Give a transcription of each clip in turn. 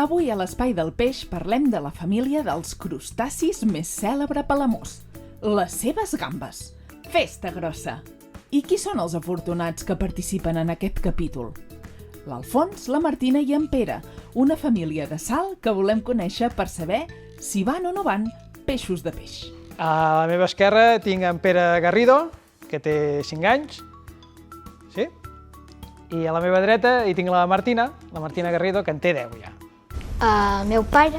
Avui a l'Espai del Peix parlem de la família dels crustacis més cèlebre a Palamós, les seves gambes. Festa grossa! I qui són els afortunats que participen en aquest capítol? L'Alfons, la Martina i en Pere, una família de Salt que volem conèixer per saber si van o no van peixos de peix. A la meva esquerra tinc en Pere Garrido, que té 5 anys, sí? I a la meva dreta hi tinc la Martina Garrido, que en té 10 ja. El meu pare,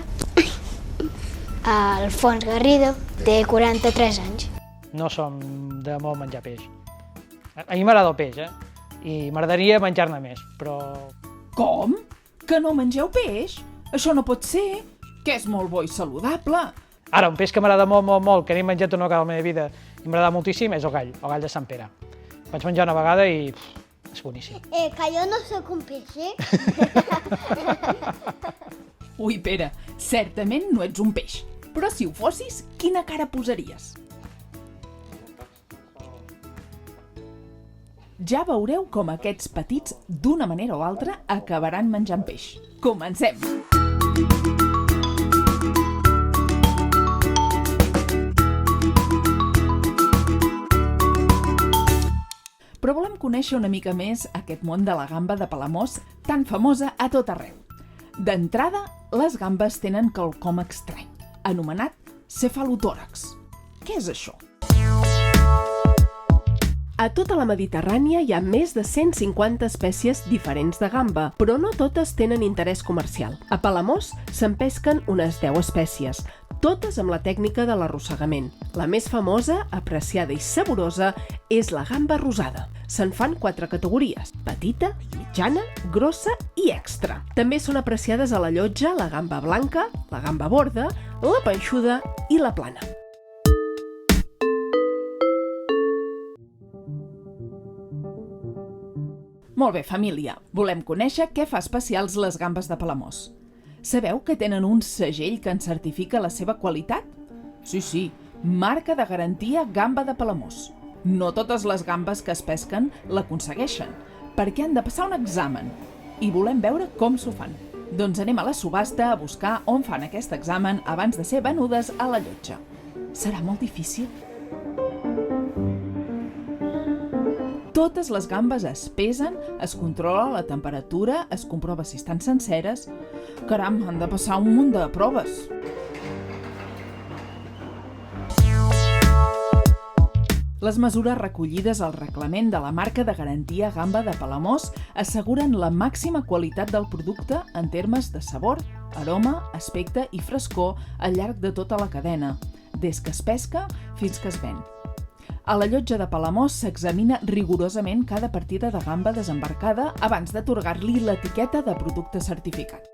Alfons Garrido, té 43 anys. No som de molt menjar peix. A mi m'agrada el peix, I m'agradaria menjar-ne més, però... Com? Que no mengeu peix? Això no pot ser, que és molt bo i saludable. Ara, un peix que m'agrada molt, que n'he menjat una vegada a la meva vida i m'agrada moltíssim, és el gall de Sant Pere. Vaig menjar una vegada i és boníssim. Que jo no sóc un peix, Ui, Pere, certament no ets un peix, però si ho fossis, quina cara posaries? Ja veureu com aquests petits, d'una manera o altra, acabaran menjant peix. Comencem! Però volem conèixer una mica més aquest món de la gamba de Palamós, tan famosa a tot arreu. D'entrada, les gambes tenen quelcom estrany, anomenat cefalotòrax. Què és això? A tota la Mediterrània hi ha més de 150 espècies diferents de gamba, però no totes tenen interès comercial. A Palamós se'n pesquen unes 10 espècies, totes amb la tècnica de l'arrossegament. La més famosa, apreciada i saborosa, és la gamba rosada. Se'n fan 4 categories: petita, mitjana, grossa i extra. També són apreciades a la llotja la gamba blanca, la gamba borda, la panxuda i la plana. Molt bé, família, volem conèixer què fa especials les gambes de Palamós. Sabeu que tenen un segell que en certifica la seva qualitat? Sí, marca de garantia Gamba de Palamós. No totes les gambes que es pesquen l'aconsegueixen, perquè han de passar un examen. I volem veure com s'ho fan. Doncs anem a la subhasta a buscar on fan aquest examen abans de ser venudes a la llotja. Serà molt difícil? Totes les gambes es pesen, es controla la temperatura, es comprova si estan senceres. Caram, han de passar un munt de proves. Les mesures recollides al reglament de la marca de garantia Gamba de Palamós asseguren la màxima qualitat del producte en termes de sabor, aroma, aspecte i frescor al llarg de tota la cadena, des que es pesca fins que es ven. A la llotja de Palamós s'examina rigorosament cada partida de gamba desembarcada abans d'atorgar-li l'etiqueta de producte certificat.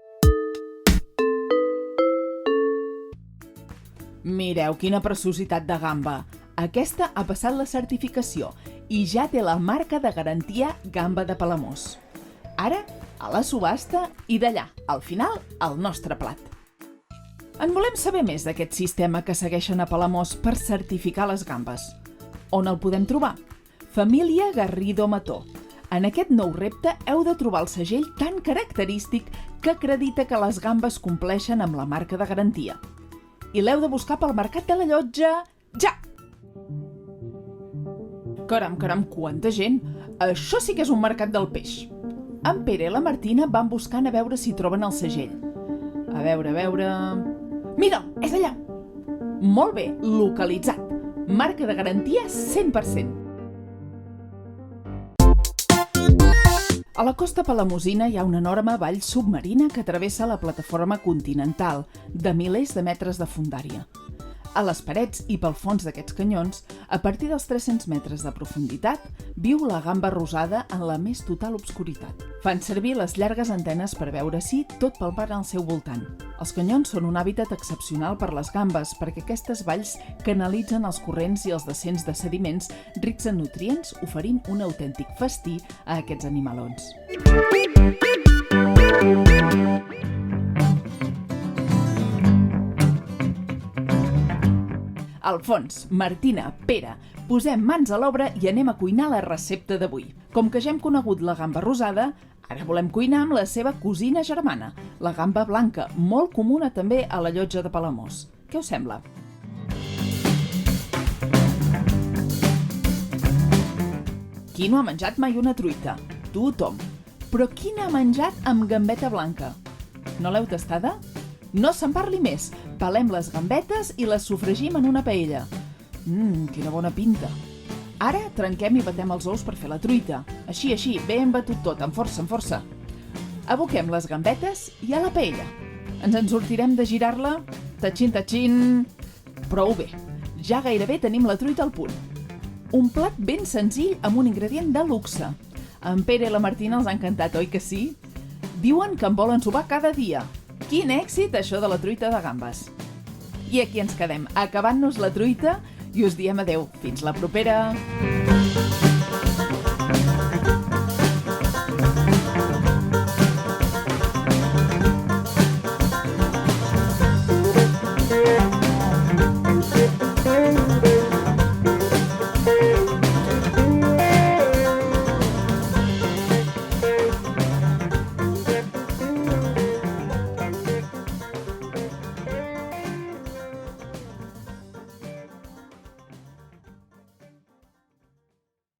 Mireu quina preciositat de gamba! Aquesta ha passat la certificació i ja té la marca de garantia Gamba de Palamós. Ara, a la subhasta i d'allà, al final, al nostre plat. En volem saber més d'aquest sistema que segueixen a Palamós per certificar les gambes. On el podem trobar? Família Garrido Mató. En aquest nou repte heu de trobar el segell tan característic que acredita que les gambes compleixen amb la marca de garantia. I l'heu de buscar pel mercat de la llotja ja! Caram, quanta gent! Això sí que és un mercat del peix. En Pere i la Martina van buscant a veure si troben el segell. A veure... Mira'l, és allà! Molt bé, localitzat. Marca de garantia 100%. A la costa palamosina hi ha una enorme vall submarina que travessa la plataforma continental, de milers de metres de fondària. A les parets i pel fons d'aquests canyons, a partir dels 300 metres de profunditat, viu la gamba rosada en la més total obscuritat. Fan servir les llargues antenes per veure-s'hi tot pel mar al seu voltant. Els canyons són un hàbitat excepcional per les gambes perquè aquestes valls canalitzen els corrents i els descens de sediments rics en nutrients, oferint un autèntic festí a aquests animalons. Alfons, Martina, Pere, posem mans a l'obra i anem a cuinar la recepta d'avui. Com que ja hem conegut la gamba rosada, ara volem cuinar amb la seva cosina germana, la gamba blanca, molt comuna també a la Llotja de Palamós. Què us sembla? Qui no ha menjat mai una truita? Tothom. Però qui n'ha menjat amb gambeta blanca? No l'heu tastada? No se'n parli més. Pelem les gambetes i les sofregim en una paella. Quina bona pinta. Ara trenquem i batem els ous per fer la truita. Així, ben batut tot, amb força. Aboquem les gambetes i a la paella. Ens en sortirem de girar-la? Tatxin. Prou bé. Ja gairebé tenim la truita al punt. Un plat ben senzill amb un ingredient de luxe. En Pere i la Martina els ha encantat, oi que sí? Diuen que en volen sopar cada dia. Quin èxit, això de la truita de gambes! I aquí ens quedem, acabant-nos la truita, i us diem adeu. Fins la propera!